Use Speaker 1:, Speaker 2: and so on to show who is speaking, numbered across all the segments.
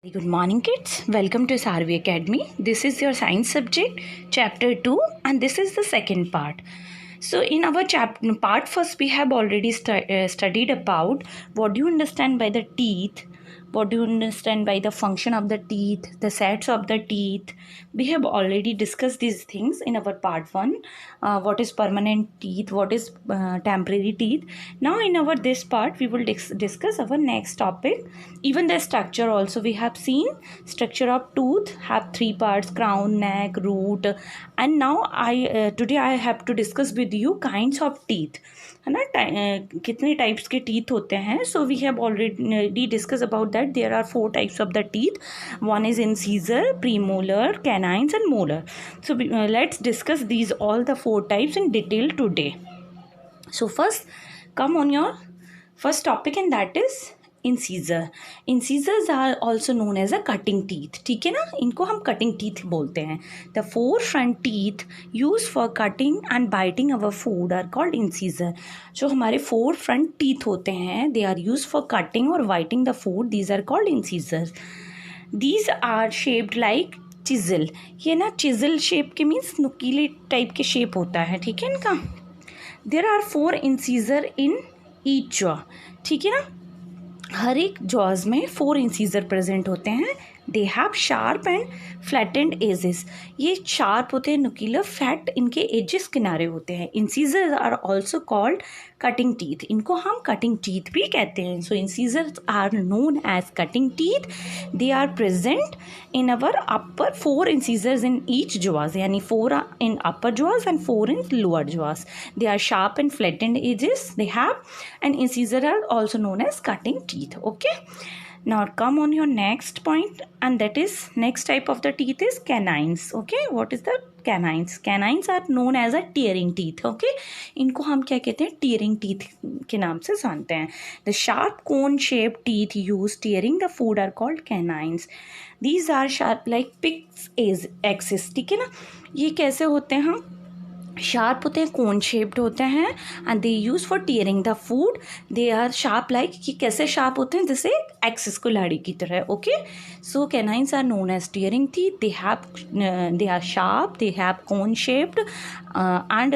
Speaker 1: Good morning, kids. Welcome to Sarvi Academy. This is your science subject, chapter 2, and this is the second part. So, in our part first, we have already studied about what do you understand by the teeth, what do you understand by the function of the teeth, the sets of the teeth. We have already discussed these things in our part 1. What is permanent teeth, what is temporary teeth. Now in our this part we will discuss our next topic. Even the structure also we have seen. Structure of tooth have 3 parts: crown, neck, root. And now today I have to discuss with you kinds of teeth, है ना. कितने types के teeth होते हैं. So we have already discuss about that. There are 4 types of the teeth. One is incisor, premolar, canines and molar. So let's discuss these all the 4 types in detail today. So first come on your first topic, and that is incisor. Incisors are also known as a cutting teeth. ठीक है ना, इनको हम cutting teeth बोलते हैं. The 4 front teeth use for cutting and biting our food are called incisor. जो हमारे 4 front teeth होते हैं, they are use for cutting और biting the food. These are called incisors. These are shaped like chisel. ये ना chisel shape के means नुकीले type के शेप होता है. ठीक है इनका. There are 4 incisor in each jaw. ठीक है ना, हर एक जॉज में 4 इंसीजर प्रेजेंट होते हैं. They have sharp and flattened edges. ये शार्प होते हैं, नुकीला. फैट इनके एजेस किनारे होते हैं. Incisors are also called cutting teeth. इनको हम कटिंग टीथ भी कहते हैं. So incisors are known as cutting teeth. They are present in our upper 4 incisors in each jaws, यानी 4 in upper jaws and 4 in lower jaws. They are sharp and flattened edges they have, and incisor are also known as cutting teeth. Okay. Now come on your next point, and that is next type of the teeth is canines. Okay, what is the canines? Canines are known as a tearing teeth. Okay, इनको हम क्या कहते हैं, tearing teeth के नाम से जानते हैं. The sharp cone shaped teeth used tearing the food are called canines. These are sharp like picks axis. ठीक है ना, ये कैसे होते हैं, हम शार्प होते हैं, कोन शेप्ड होते हैं, and they use for tearing the food. They are sharp like, कि कैसे शार्प होते हैं, जैसे एक्सिस को लाड़ी की तरह. Okay. So canines are known as tearing teeth. They are sharp, they have cone shaped, and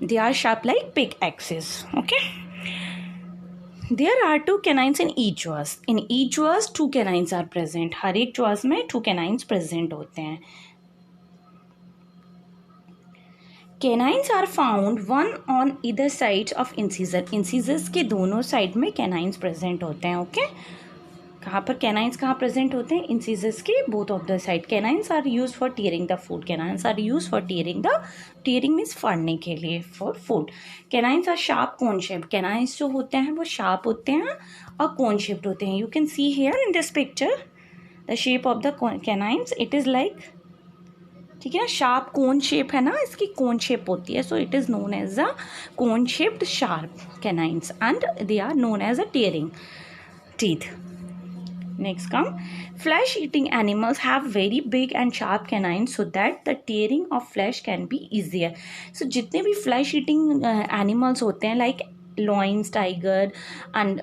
Speaker 1: they are sharp like pick axes. Okay. There are 2 canines in each jaws. In each jaws 2 canines are present. हर एक jaws में 2 canines present होते हैं. Canines are found one on either side of incisor. Incisors के दोनों side में canines present होते हैं. Okay. कहाँ पर canines कहाँ present होते हैं, incisors के both of the side. Canines are used for tearing the food. Canines are used for tearing means फाड़ने के लिए, for food. Canines are sharp cone shaped. Canines जो होते हैं वो sharp होते हैं और cone shaped होते हैं. You can see here in this picture the shape of the canines. It is like, ठीक है ना, शार्प कोन शेप है ना, इसकी कोन शेप होती है. So it is known as a cone shaped sharp canines, and they are known as a tearing teeth. Next come, flesh eating animals have very big and sharp canines so that the tearing of flesh can be easier. So जितने भी flesh eating animals होते हैं, like lions, tiger and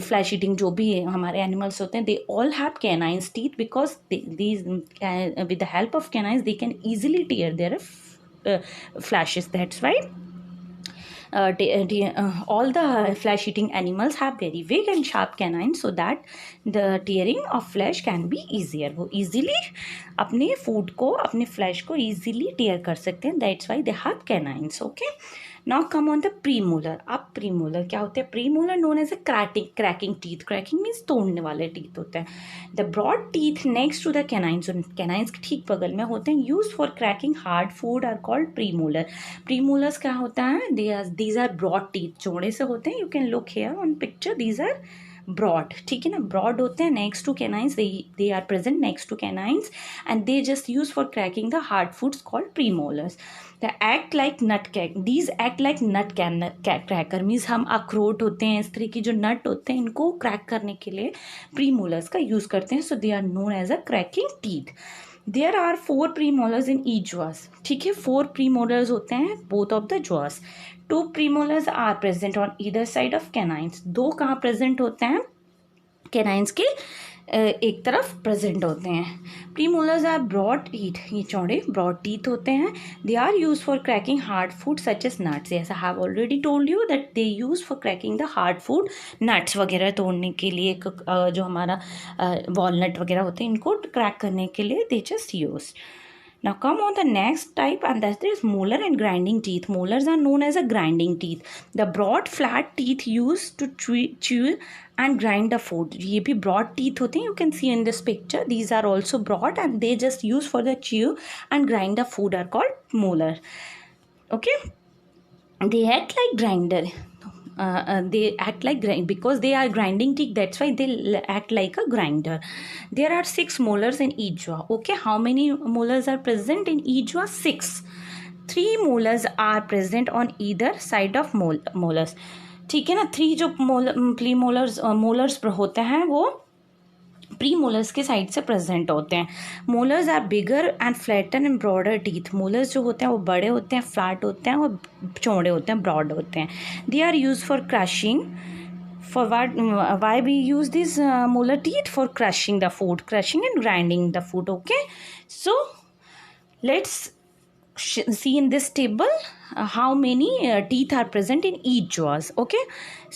Speaker 1: flesh eating जो भी हमारे animals होते हैं, they all have canines teeth, because these with the help of canines they can easily tear their flashes. That's why all the flesh eating animals have very big and sharp canines so that the tearing of flesh can be easier. वो easily अपने food को, अपने flesh को easily tear कर सकते हैं. That's why they have canines. Okay. Now come on the premolar. अब premolar क्या होते हैं? Premolar known as a cracking teeth. Cracking means तोड़ने वाले teeth होते हैं. The broad teeth next to the canines, canines के ठीक बगल में होते हैं, used for cracking hard food are called premolar. Premolars क्या होता है? These are broad teeth. चौड़े से होते हैं. You can look here on picture. These are broad. ठीक है ना, broad होते हैं next to canines. They are present next to canines, and they just use for cracking the hard foods called premolars. They act like nut cracker. These act like nut cracker means हम अखरोट होते हैं, इस तरह की जो नट होते हैं, इनको क्रैक करने के लिए प्रीमोलर्स का यूज करते हैं. So they are known as a cracking teeth. There are 4 premolars in each jaws. ठीक है, 4 प्रीमोलर्स होते हैं both of the jaws. 2 premolars are present on either side of canines. 2 कहाँ प्रेजेंट होते हैं कैनाइन्स के एक तरफ प्रेजेंट होते हैं। प्रीमोलर्स आर ब्रॉड टीथ, ये चौड़े ब्रॉड टीथ होते हैं। They are use for cracking hard food such as nuts, yes I have already told you that they use for cracking the hard food, nuts वगैरह तोड़ने के लिए, जो हमारा वॉलनट वगैरह होते हैं इनको क्रैक करने के लिए they just use. Now come on the next type, and that is molar and grinding teeth. Molars are known as a grinding teeth. The broad flat teeth used to chew and grind the food. ये भी broad teeth होते हैं. You can see in this picture. These are also broad and they just use for the chew and grind the food are called molar. Okay. They act like grinder. They act like because they are grinding teeth, that's why they act like a grinder. There are 6 molars in each jaw. Okay, how many molars are present in each jaw? 6. 3 molars are present on either side of molars. ठीक है ना, 3 जो molars होते हैं वो premolars के side से present होते हैं। Molars are bigger and flatten and broader teeth. Molars जो होते हैं वो बड़े होते हैं, फ्लैट होते हैं और चौड़े होते हैं, ब्रॉड होते हैं। They are use for crushing. For why we use this molar teeth? For crushing the food, crushing and grinding the food. Okay, so let's see in this table how many teeth are present in each jaws. Okay,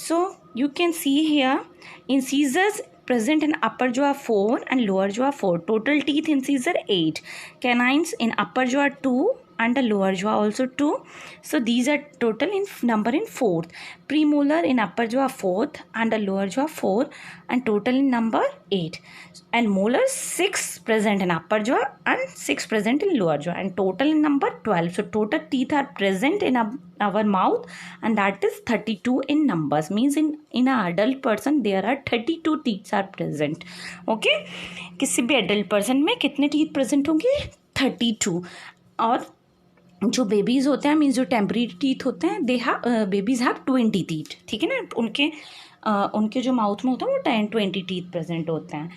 Speaker 1: so you can see here in scissors present in upper jaw 4 and lower jaw 4. Total teeth in scissor 8. Canines in upper jaw 2 and the lower jaw also 2. So these are total in number in 4th. Premolar in upper jaw 4th and the lower jaw 4 and total in number 8. And molars 6 present in upper jaw and 6 present in lower jaw and total in number 12. So total teeth are present in our mouth and that is 32 in numbers. Means in an adult person there are 32 teeth are present. Okay, किसी भी adult person में कितने teeth present होंगे? 32. और जो babies होते हैं means जो टेम्पररी टीथ होते हैं बेबीज़ हैव 20 टीथ. ठीक है ना, उनके जो माउथ में होता है वो 10-20 टीथ प्रेजेंट होते हैं.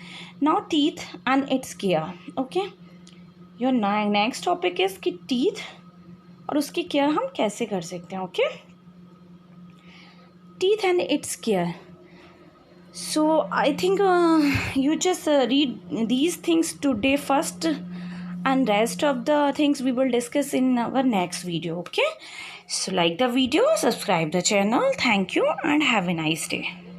Speaker 1: Now teeth and it's care. Okay, your next topic is कि टीथ और उसकी केयर हम कैसे कर सकते हैं. Okay, teeth and it's care. So I think you just read these things today first and rest of the things we will discuss in our next video. Okay, so like the video, subscribe the channel. Thank you and have a nice day.